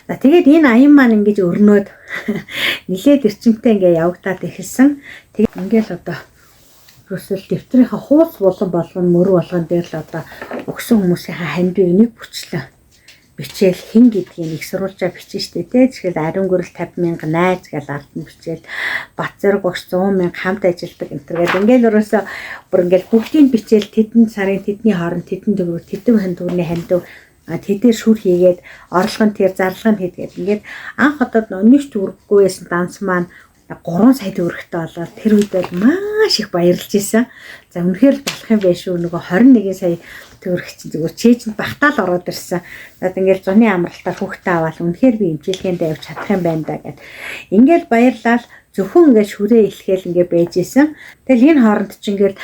За тэгээд энэ аян маань ингэж өрнөөд нилээд эрчимтэй ингээ явагдаад эхэлсэн. Тэгээд ингээл одоо ерөөсөл дэвтрийнхаа хууц болгон мөр болгон дээр л одоо өгсөн хүмүүсийнхээ хандив энийг бүчлэн бичээл хин гэдгийг их сурвалжаа бичэн штэ тий. Тэгэхээр ариун гэрэл 50,000 найз гэж алтан бичээл бат зэрэг багш 100,000 хамт ажилдаг энэ төр гэдэг. Ингээл ерөөсөө бүр ингээл бүгдийг бичээл тэдэн сарын тэдний хооронд тэдэн төгрөг тэдэн хандивны хандив тэдээр шүр хийгээд орлогын тэр зарлага нь хийгээд ингээд анх одод нэг ч төгрөггүй байсан данс маань 3 сая төгрөгтэй болоод тэр үед бол маш их баярлж исэн. За үнэхээр болох юм байх шүү. Нөгөө 21 сая төгрөг чинь зүгээр чэйжэнд багтаал ороод ирсэн. За ингээл зуны амралтаар хүүхдээ аваад үнэхээр би имчилгээндээ явж чадах юм байна да гэд. Ингээл баярлал зөвхөн ингээд шүрээ илхээл ингээд байж исэн. Тэгэл энэ хооронд ч ингээд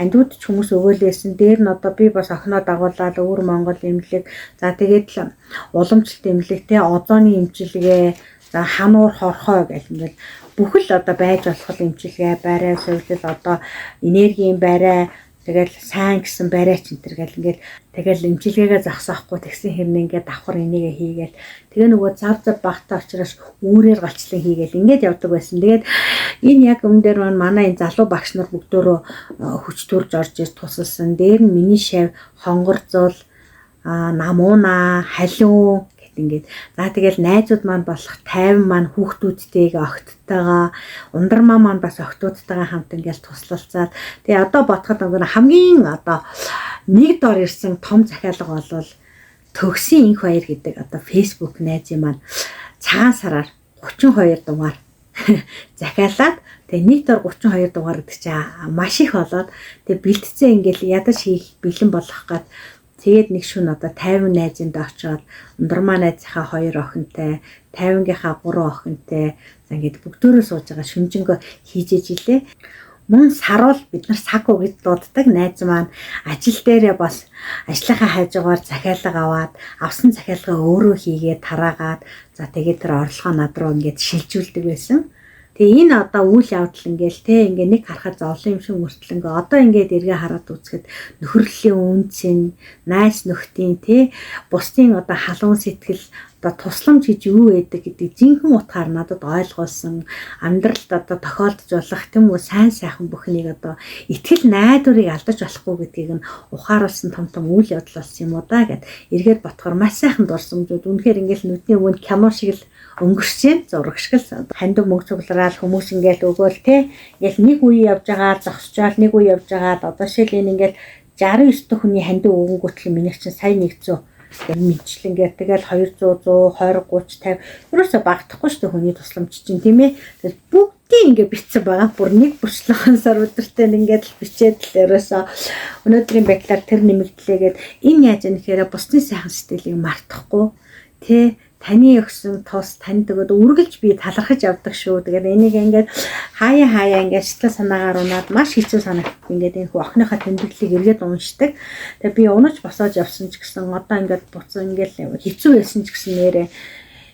хандууд ч хүмүүс өгөөлээсэн. Дээр нь одоо би бас охиноо дагуулаад өвөр Монгол имлэг. За тэгээд л уламжлалт имлэг те озооны имчилгээ. За хануур хорхоо гэх ингээд бүхэл одоо байж болох имчилгээ барай сувлал одоо энергийн барай тэгэл сайн гэсэн барай ч энэ төр гэл ингээд тэгэл имчилгээгээ зогсоохгүй тэгсэн хэрнээ ингээд давхар энийгээ хийгээл тэгээ нөгөө зав багтаа учраас үүрээр галчлан хийгээл ингээд явдаг байсан. Тэгээд энэ яг өмнө дээр манай энэ залуу багш нар бүгдөө хүч төрж орж ир тусалсан. Дээр нь миний шав хонгорцол намууна халиун ингээд за тэгэл найзууд маань болох 50 маань хүүхдүүдтэйгээ огттойгоо ундрмаа маань бас огтуудтайгаа хамт ингээд туслалцаад тэгээ одоо бодоход хамгийн одоо нэг дор ирсэн том захиалга болвол төгсөн инх баяр гэдэг одоо фэйсбુક найзын маань цагаан сараар 32 дугаар захиалаад тэгээ нэг дор 32 дугаар гэдэг чинь маш их болоод тэгээ бэлтцээ ингээд ядаж хийх бэлэн болох гад тэгээд нэг шүн одоо 50 найзынд очоод ундрмаа найзынхаа 2 охинтой 50-гийнхаа 3 охинтой за ингээд бүгдөө сууж байгаа шүнжэнгөө хийж ижилээ. Мөн саруул бид нар саку гэж дууддаг найз маань ажил дээрээ бас ажлынхаа хажуугаар захиалга аваад авсан захиалгаа өөрөө хийгээд тараагаад за тэгээд тэр орлогоо над руу ингээд шилжүүлдэг байсан. Тэгээ энэ одоо үйл явдал ингээл те ингээ нэг харахад зовлон юм шиг мөртлөнгөө одоо ингээд эргээ хараад үзэхэд нөхөрлөлийн үнцэн найс нөхдийн те бусдын одоо халуун сэтгэл одоо тусламж гэж юу байдаг гэдэг жинхэнэ утгаар надад ойлгуулсан амьдралд одоо тохиолдож болох тийм үү сайн сайхан бүхнийг одоо итгэл найдварыг алдаж болохгүй гэдгийг нь ухааруулсан том үйл явдал болсон юм уу да гэд эргээд ботхоор маш сайхан дурсамжууд үнэхээр ингээл нүдний өвөнд кино шиг л өнгөрсөн зураг шиг л хандив мөнгө цуглараад хүмүүс ингээл өгөөл те ингээл нэг үе явж байгаа зогсчоод нэг үе явж байгаа одоо шил энэ ингээл 69 дэх хүний хандив өвөнгөтл миний чинь сая 100 мэдчлэнгээр тэгэл 200 120 30 50 ерөөсө багтахгүй шүү дээ хүний тусламж чинь тийм ээ тэгэл бүгдийг ингээ бичсэн байгаа бүр нэг бүрчлэн сар өдөртөө ингээд л бичээд л ерөөсө өнөөдрийн бакалар тэр нэмэгдлээгээд энэ яаж юм гэхээр бусдын сайхан сэтгэлийг мартахгүй тий таны өгсөн тус танд өгөөд үргэлж би талархаж явдаг шүү. Тэгээд энийг ингээд хаяа ингээд сэтгэл санаагаар унаад маш хэцүү санагдав. Ингээд энэ охиныхаа тэмдэглэлийг эргээд уншдаг. Тэгээд би унаж босоож явсан ч гэсэн одоо ингээд буцаа ингээд хэцүү байсан ч гэсэн нэрээ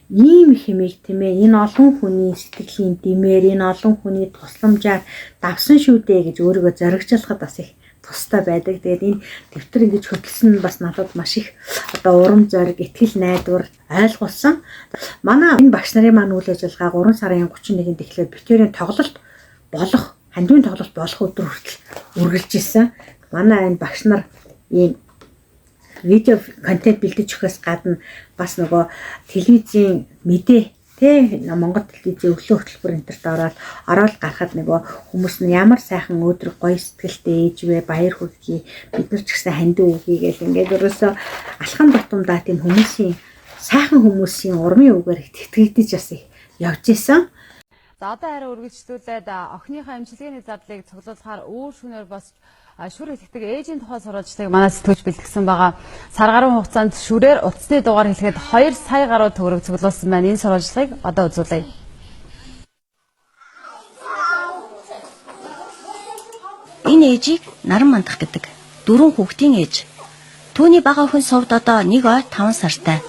ийм хэмээг тийм ээ энэ олон хүний сэтгэлийн димээр энэ олон хүний тусламжаар давсан шүү дээ гэж өөрийгөө зоригжлоход бас их тустай байдаг. Тэгээд энэ дэвтэр ингэж хөтлсөн нь бас надад маш их одоо урам зориг, итгэл найдвар ойлгуулсан. Манай энэ багш нарын маань үйл ажиллагаа 3 сарын 31-нд эхлээд битүүрийн тоглолт болох, хандивын тоглолт болох өдөр хүртэл үргэлж ирсэн. Манай энэ багш нар ийм видео контент бэлдэж өгөхөөс гадна бас нөгөө телевизийн мэдээ тэ Монгол телевизийн өглөө хөтөлбөр энтерт ороод гарахад нөгөө хүмүүс нь ямар сайхан өдрөг гоё сэтгэлтэй ээж вэ баяр хүргэе бид нар ч гэсэн хандив өгье гэл ингээд ерөөсөө алхан тутамдаа тийм хүмүүсийн сайхан хүмүүсийн урмын үгээр итгэгдэж бас явж исэн. За одоо хараа үргэлжлүүлээд охиныхаа эмчилгээний зардлыг цуглуулахаар өөр шүнээр бас шүр хэлэхдэг ээжийн тухай сурвалжлагыг манай сэтгүүлч бэлтгэсэн байгаа. Сар гаруй хугацаанд шүрээр утасны дугаар хэлэхэд 2 сая гаруй төгрөг цуглуулсан байна. Энэ сурвалжлагыг одоо үзүүлье. Энэ ээжийг Наран Мандах гэдэг 4 хүүхдийн ээж. Түүний бага охин сувд одоо 1 ой 5 сартай.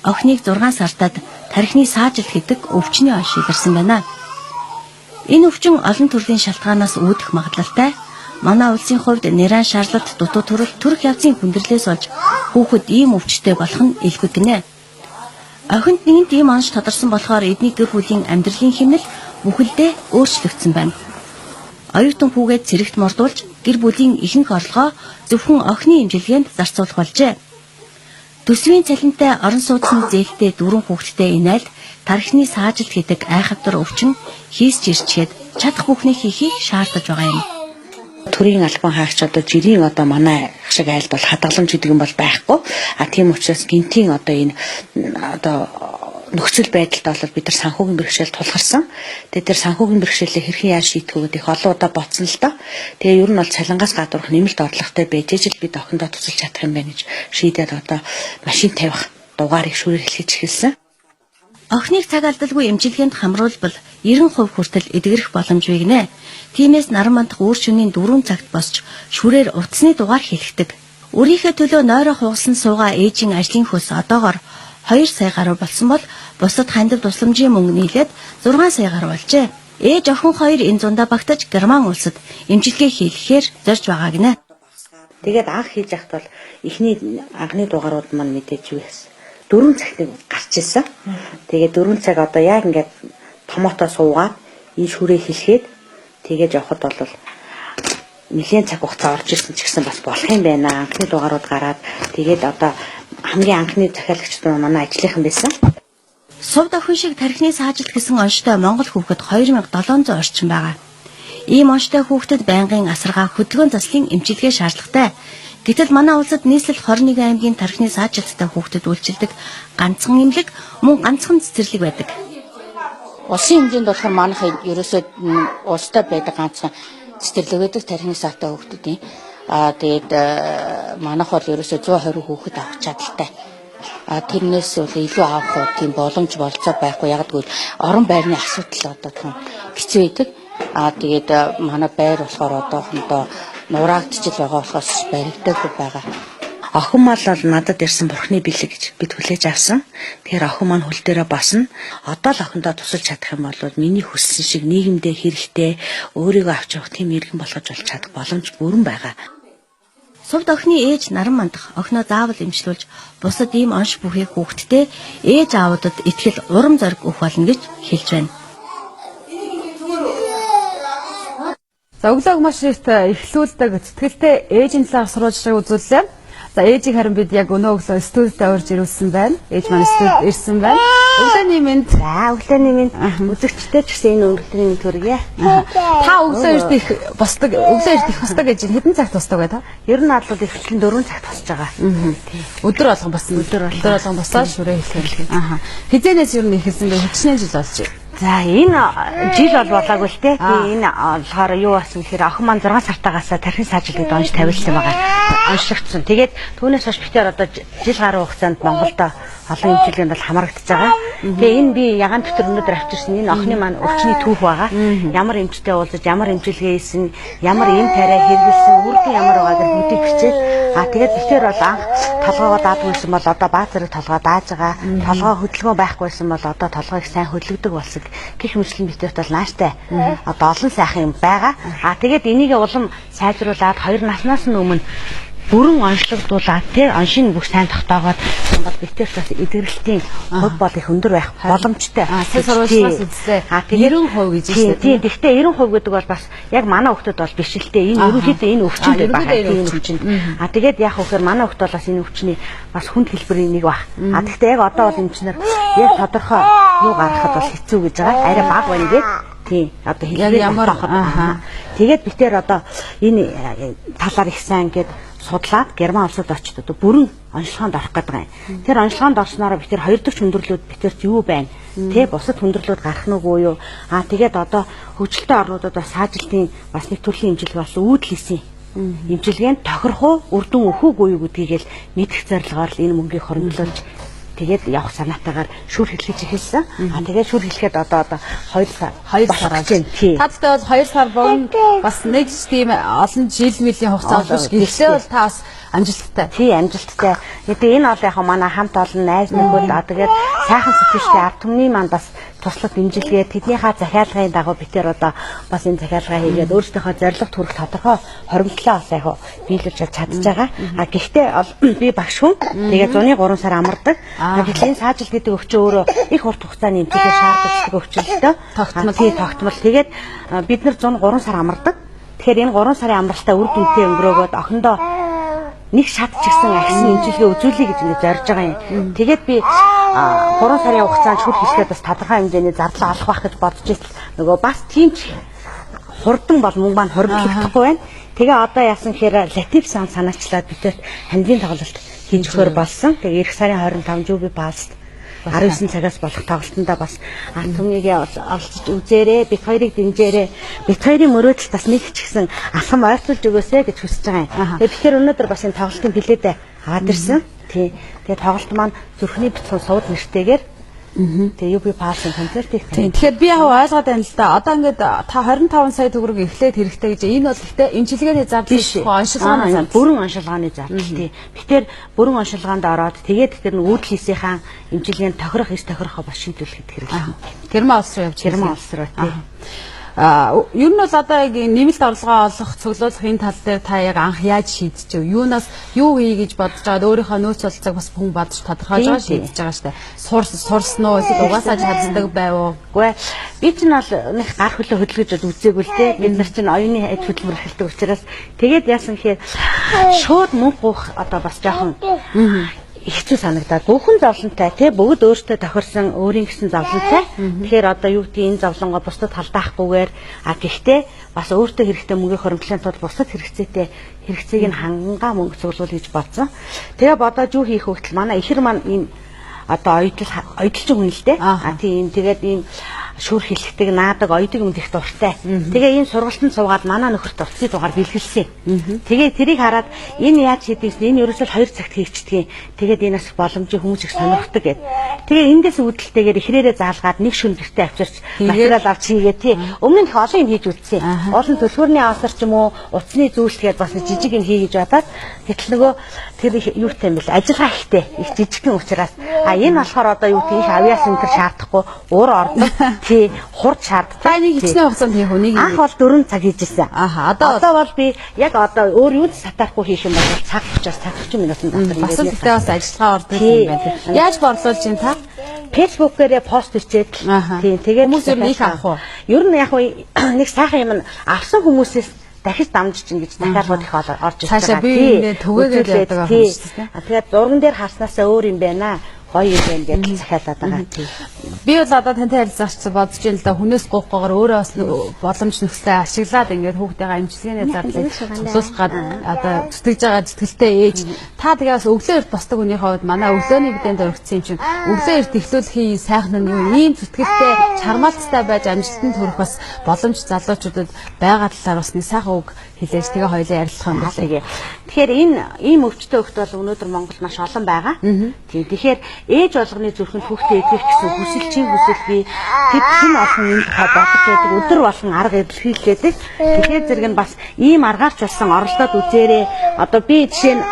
Охиныг 6 сартад тархины саажилт гэдэг өвчний ой шилэрсэн байна. Энэ өвчин олон төрлийн шалтгаанаас үүдэх магадлалтай. Манай улсын хувьд нэрэн шаарлалт дутуу төрөх явцын хүндрэлээс болж хүүхэд ийм өвчтэй болох нь илбэг гинэ. Охинд нэгэн тийм онц тодорсон болохоор эдний гэр бүлийн амьдралын хэмнэл бүхэлдээ өөрчлөгдсөн байна. Оюутан хүүгээд цэрэгт мордуулж гэр бүлийн ихэнх орлогоо зөвхөн охины эмчилгээнд зарцуулах болжээ. Төсвийн цалинтай орон сууцны зээлтэй 4 хүүхэдтэй инээлд тархины саажилт гэдэг айхавтар өвчин хийсч ирчээд чадах бүхнийг хийхийг шаардаж байгаа юм. Төрийн албан хаагч одоо жирийн одоо манай шиг айлд бол хадгаламж гэдэг юм бол байхгүй. Тийм учраас гинтийн одоо энэ одоо нөхцөл байдалд бол бид нар санхүүгийн бэрхшээл тулгарсан. Тэгээд тэр санхүүгийн бэрхшээлээ хэрхэн яаж шийдэх вэ их олон удаа бодсон л доо. Тэгээ ер нь бол цалингаас гадуурх нэмэлт орлоготой байж ижил бид охиндоо тусалж чадах юм байна гэж шийдээд одоо машин тавих дугаарыг шүүрээр хэлхийж эхэлсэн. Охиныг цаг алдалгүй эмчилгээнд хамруулбал 90% хүртэл эдгэрэх боломж бигнэ. Тиймээс наран мандах үр шөнийн 4 цагт босч шүрээр утасны дугаар хэлэхдэг. Өөрийнхөө төлөө нойроо хугалсан суугаа ээжийн ажлын хөлс одоогоор 2 сая гаруй болсон бол бусад хандив тусламжийн мөнгө нийлээд 6 сая гаруй болжээ. Ээж охин хоёр энэ зундаа багтаж Герман улсад эмчилгээ хийхээр зорж байгаа гинэ. Тэгээд анх хийж яхад бол эхний анхны дугаарууд маань мэдээж юу яасан. 4 цагт гарч ирсэн. Тэгээд 4 цаг одоо яг ингээд томотоо суугаад энэ шүрээ хэлэхэд тэгээд явхад бол нэгэн цаг хугацаа орж ирсэн ч гэсэн бас болох юм байна. Анхны дугаарууд гараад тэгээд одоо хамгийн анхны захиалагчд манай ажлынхан байсан. Сувд охин шиг тархины саажилт гэсэн онцтой Монгол хүүхэд 2700 орчим байгаа. Ийм онцтой хүүхдэд байнгын асаргаа хөдөлгөөн заслын эмчилгээ шаардлагатай. Гэтэл манай улсад нийслэл 21 аймгийн тархины саажилттай хүүхдэд үйлчилдэг ганцхан эмнэлэг мөн ганцхан цэцэрлэг байдаг. Улсын хэмжээнд болохоор манайх ерөөсөө улстай байдаг ганцхан цэцэрлэг байдаг тархины саатай хүүхдүүдийн. Тэгээд манайх бол ерөөсөө 120 хүүхэд авах чадaltaй. Тэрнээс бол илүү авах тийм боломж болцоо байхгүй. Яг гэвэл орон байрны асуудал одоо том хэцүү байдаг. Тэгээд манай байр болохоор одоохондоо нураагдчихл байгаа болохоос баригдаагүй байгаа. Охин мал бол надад ирсэн бурхны бэлэг гэж бид хүлээж авсан. Тэгэхээр охин маань хөл дээрээ босно. Одоо л охиндоо тусалж чадах юм бол миний хүссэн шиг нийгэмдээ хэрэгтэй өөрийгөө авч явах тийм иргэн болгож болж чадах боломж бүрэн байгаа. Сувд охины ээж наран мандах охиноо заавал эмчлүүлж бусад ийм онш бүхий хүүхэдтэй ээж аавуудад итгэл урам зориг өгөх болно гэж хэлж байна. За өглөөг маш их эхлүүлдэг сэтгэлтэй ээжийн талаар сурвалжлагыг үзүүллээ. За ээжийг харин бид яг өнөө өглөө студид орж ирүүлсэн байна. Ээж маань студид ирсэн байна. Өглөөний мэнд. За өглөөний мэнд үзэгчтэй ч гэсэн энэ өглөөний мэнд хүргье. Та өглөө эрт их босдог, өглөө эрт их босдог гэж хэдэн цагт босдог вэ та? Ер нь бол эхлэн 4 цагт босч байгаа. Өдөр болгон босно. Өдөр болгон босоод шүрээ хэлэх. Хизэнээс ер нь ихэлсэн бэ? Хэдчнээ жил болж байна? За энэ жил бол болоогүй л те. Энэ болохоор юу болсон гэхээр охин маань 6 сартаагаас тархин саажилтад онж тавилсан байгаа. Онцлогдсон. Тэгээд түүнээс хойш битээр одоо жил гаруй хугацаанд Монголд олон эмчилгээнд бол хамрагдаж байгаа. Тэгээ энэ би ягаан дотор өнөөдөр авчирсан энэ охины маань өвчний түүх байгаа. Ямар эмчтэй уулзаж, ямар эмчилгээ хийсэн, ямар эм тариа хэрэглэсэн, үрдэн ямар байгаа гэж бүгдийг бичээд тэгээд битээр бол анх толгоогоо даадгүйсэн бол одоо бааз зэрэг толгоо дааж байгаа. Толгоо хөдөлгөөн байхгүйсэн бол одоо толгойг сайн хөдлөгдөг болсон. Гэх мэтлэн битэрт бол нааштай одоо олон сайхан юм байгаа. Тэгээд энийгээ улам сайжруулад 2 наснаас нь өмнө бүрэн онцлогдуулаад тий оншин бүх сайн тогтоогоод бол битэрт бас эдгэрэлтийн хувь бол их өндөр байх боломжтой. Сайн сурвалжлаас үзлээ. Тэгээд 90% гэж байна. Тийм. Гэхдээ 90% гэдэг бол бас яг манай хүүхдүүд бол биш л дээ. Энэ ерөнхийдөө энэ өвчнөд байгаа. Энэ өвчнөд. Тэгээд яг хөөхөр манай хүүхд бол бас энэ өвчний бас хүнд хэлбэрийн нэг баг. Гэхдээ яг одоо бол эмчнэр яг тодорхой юу гаргахад бол хэцүү гэж байгаа. Арай баг байна гээд. Тийм. Одоо хэлбэр ямар тэгээд битэр одоо энэ талаар их сайн гээд судлаад Герман улсад очиж одоо бүрэн онцлогоонд орох гэдэг юм. Тэр онцлогоонд орсноор бид тэр 2 дахь хүндрэлүүд бидэрт юу байна? Тэ бусад хүндрэлүүд гарах нь үгүй юу? Тэгээд одоо хөгжилтэй орнуудад бас саажилтын бас нэг төрлийн эмчилгээ болсон үүдл хийсэн. Эмчилгээнд тохирох уу, үрдэн өөх үгүй юу гэдгийг л мэдэх зорилгоор л энэ мөнгийг хоригдлуулж тэгээд явах санаатаагаар шүр хэлхийж эхэлсэн. Тэгээд шүр хэлэхэд одоо 2 сар болж байна. Тадтай бол 2 сар богино бас нэг тийм олон жил мөлийн хугацаа болж гэхдээ бол та бас амжилттай. Тий, амжилттай. Тэгээд энэ бол яг манай хамт олон найз нөхөд тэгээд сайхан сэтгэлтэй ард түмний маань бас туслах дэмжлэгээ тэднийхээ захиалгын дагуу бид тэр одоо бас энэ захиалгаа хийгээд өөрсдийнхөө зорилгот хүрэх тодорхой хоримтлоо бас яг биелүүлж чадж байгаа. А гэхдээ би багш хүн тэгээд зуны 3 сар амардаг. Тэгэхээр энэ саажилт гэдэг өвчин өөрөө их урт хугацааны эмчилгээ шаарддаг өвчин л дөө. Тогтмол. Тэгээд бид нар 103 сар амардаг. Тэгэхээр энэ 3 сарын амралтаа үр дүнтэй өнгөрөөгөөд охиндоо нэг шат ч гэсэн агсын эмчилгээ үзүүлэе гэж ингэ зорж байгаа юм. Тэгээд би 3 сарын хугацаанд шүр хэлэхэд бас тодорхой хэмжээний зардал олох байх гэж бодож ирсэн. Нөгөө бас тийм ч хурдан бол мөнгө маань хоригдлохгүй байна. Тэгээ одоо яасан гэхээр латив сан санаачлаад бидээ хандийн тоглолт хийж өгөхөр болсон. Тэгээ эх сарын 25 жуби паст 19 цагаас болох тоглолтондоо бас ард түмнийгээ олж үзээрэй, бит хоёрыг дэмжээрэй. Бит хоёрын мөрөөдөлт бас нэг ч гэсэн алхам ойртуулж өгөөсэй гэж хүсэж байгаа юм. Тэгэхээр өнөөдөр бас энэ тоглолтын билетээ аваад ирсэн. Тэгээ тоглолт маань зүрхний битгүүн сууд нэртэйгээр тэгээ UB пассын концерт их. Тэгэхээр би яг ойлгоод байна л да. Одоо ингээд та 25 сая төгрөг эхлээд хэрэгтэй гэж энэ бол гэхдээ эмчилгээний зардал оншилгооны зардал. Бүрэн оншилгооны зардал тий. Тэгэхээр бүрэн оншилгоонд ороод тэгээд тэгэхээр үүдл хийсийнхаа эмчилгээнд тохирох эс тохирохоо бас шийдвэрлэхэд хэрэгтэй. Герман улс руу явж Герман улс руу тий. Ер нь бол одоо яг нэмэлт орлогоо олох цуглуулгын тал дээр та яг анх яаж шийдчихв? Юунаас юу хий гэж бодож байгаад өөрийнхөө нөөц болцоог бас хүн бодож тодорхойлж байгаа шийдэж байгаа штэ. Сурсан уу? Эсвэл угаасаа чаддаг байв уу? Үгүй би ч нэг гар хөлөө хөдөлгөж үзээгүй л дээ. Бид нар чинь оюуны аж хөдөлмөр эхэлдэг учраас тэгээд яасан гэхээр шууд мөнгө гуух одоо бас жоохон хэцүү санагдаад бүхэн зовлонтой тий бүгд өөртөө тохирсон өөрийн гэсэн зовлонтой. Тэгэхээр одоо юу гэдгийг энэ зовлонгоо бусдад халдаахгүйгээр гэхдээ бас өөртөө хэрэгтэй мөнгө хөрөнгөлийн тулд бусдад хэрэгцээг нь хангаа мөнгө цуглуул гэж бодсон. Тэгээ бодоод юу хийх хөвгтөл манай ихэр маань ийм одоо ойдлчин хүн л дээ. Тийм тэгээд ийм шүр хэлхдэг, наадаг, ойдог юм их дуртай. Тэгээ энэ сургалтанд суугаад манай нөхөрт уртны дугаар бэлгэлсэн. Тэгээ тэрийг хараад энэ яаж хийдгээс энэ ерөөсөө 2 цагт хийчихдэг. Тэгээд энэс боломжийн хүмүүс их сонирхдаг гэд. Тэгээ эндээс үүдэлтэйгээр ихрээрээ заалгаад нэг шүн гэртээ авчирч материал авч хийгээ тий. Өмнө нь их олон юм хийж үзсэн. Олон төлхөөрний авсар ч юм уу, утасны зүйлсгээд бас жижиг юм хий гэж бодоод гэтэл нөгөө тэр юутай юм бэл ажиллагаа ихтэй. Их жижигхэн учраас энэ болохоор одоо юу гэх их авиас энэ төр шаардахгүй уур ордог. Тий, хурд шаарддаг. Та нэг хичнээн хугацаанд хийх үү? Нэг анх бол 4 цаг хийжсэн. Одоо бол би яг одоо өөр юу ч сатахгүй хийх юм бол цаг 30 минутын дотор бас л тэгтээ бас ажиллагаа ордог юм байна. Яаж борлуулж ин та? Facebook-ээрээ пост хийчээд тий, тэгээд хүмүүс ер нь их авах уу? Ер нь яг нэг сайхан юм авсан хүмүүсээс дахиж дамжиж ингэж дахиад их орж ирж байгаа. Цаашаа би ингээд түгээгээд явдаг юм шүү дээ. Тэгээд зурган дээр харснаасаа өөр юм байна. Гоё юм байна гэж захиалаад байгаа тийм. Би бол одоо тантай харилцаач бодож ин л да хүнээс гоохгүйгээр өөрөө бас боломж нөхцөлөө ашиглаад ингээд хүүхдээгээ эмчилгээний зардлыг цуглуулах гад одоо зүтгэж байгаа зүтгэлтэй ээж та тэгээ бас өглөө эрт босдог хүнийхээ хувьд манай өглөөний бидэнд өргөцсөн юм чинь өглөө эрт эхлүүлэхийн сайхан нь юу ийм зүтгэлтэй чармаалттай байж амжилтанд хүрэх бас боломж залуучуудад байгаа талаар бас нэг сайхан үг хэлээж тэгээ хоёулаа ярилцах юм байна. Тэгэхээр энэ ийм өвчтөе хөлт бол өнөөдөр Монголд маш олон байгаа. Тийм. Тэгэхээр ээж болгоны зүрхэнд хүүхдээ идэх гэсэн хүсэлчийн хүсэлгүй тэд хэн олон юм бодож байдаг өдөр болгон арга илэрхийлээд тэгэхээр зэрэг нь бас ийм аргаарч болсон оролдоод үзээрэй. Одоо би жишээ нь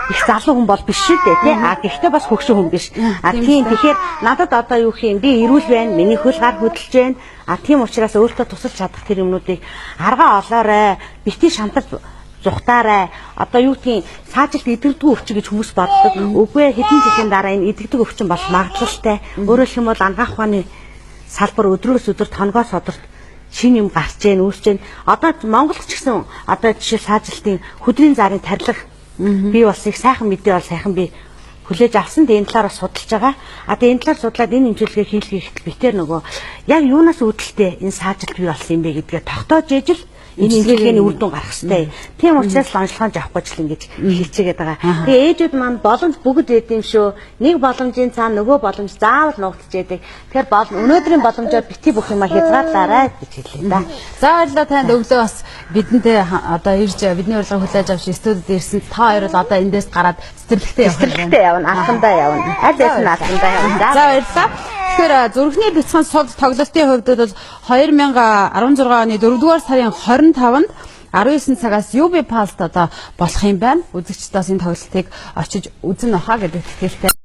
их залуу хүн бол биш шүү дээ тий. Гэхдээ бас хөгшин хүн биш. Тийм тэгэхээр надад одоо юу гэх юм би эрүүл байна. Миний хөл гар хөдөлж байна. Тийм учраас өөртөө тусалж чадах тэр юмнуудыг аргаа олоорой. Бити шантал зүхтаарай. Одоо юу гэдгийг саажилт идэгдэггүй өвчин гэж хүмүүс боддог. Үгүй хэдэн жилийн дараа энэ идэгдэг өвчин бол магадлалтай. Өөрөөр хэлбэл ангаах ухааны салбар өдрөөс өдөрт хоногоос одорт шинэ юм гарч ийн үүсч ийн. Одоо Монголд ч гэсэн одоо жишээ саажилтын хөдрийн зарын тарилга би бас их сайхан мэдээ бол сайхан би хүлээж авсан. Тэгээ энэ талаар бас судалж байгаа. Тэгээ энэ талаар судлаад энэ хэмжүүлгээ хийлгэхэд битээр нөгөө яг юунаас үүдэлтэй энэ саажилт бий болсон юм бэ гэдгээ тогтоож ижил энэ имчилгээний үр дүн гарах хэрэгтэй. Тийм учраас л онцлогоо авах гэж л ингэж хэлцээгээд байгаа. Тэгээ ээжүүд маань боломж бүгд өгд юм шүү. Нэг боломжийн цаана нөгөө боломж заавал нуугдж яадаг. Тэгэхээр өнөөдрийн боломжоор бити бүх юмаа хязгаарлаарай гэж хэлээ да. За баярлалаа танд өглөө бас бидэнтэй одоо ирж бидний урилгыг хүлээж авч студид ирсэн та хоёр л одоо эндээс гараад цэцэрлэгтээ явна. Алхандаа явна. Аль байсан алхандаа явна. За баярлалаа. Тэгэхээр зүрхний бяцхан сул тоглолтын хувьд бол 2016 оны 4-р сарын 25-нд 19 цагаас UB Past одоо болох юм байна. Үзэгчдээс энэ тоглолтыг очиж үзэн ухаа гэдэг итгэлтэй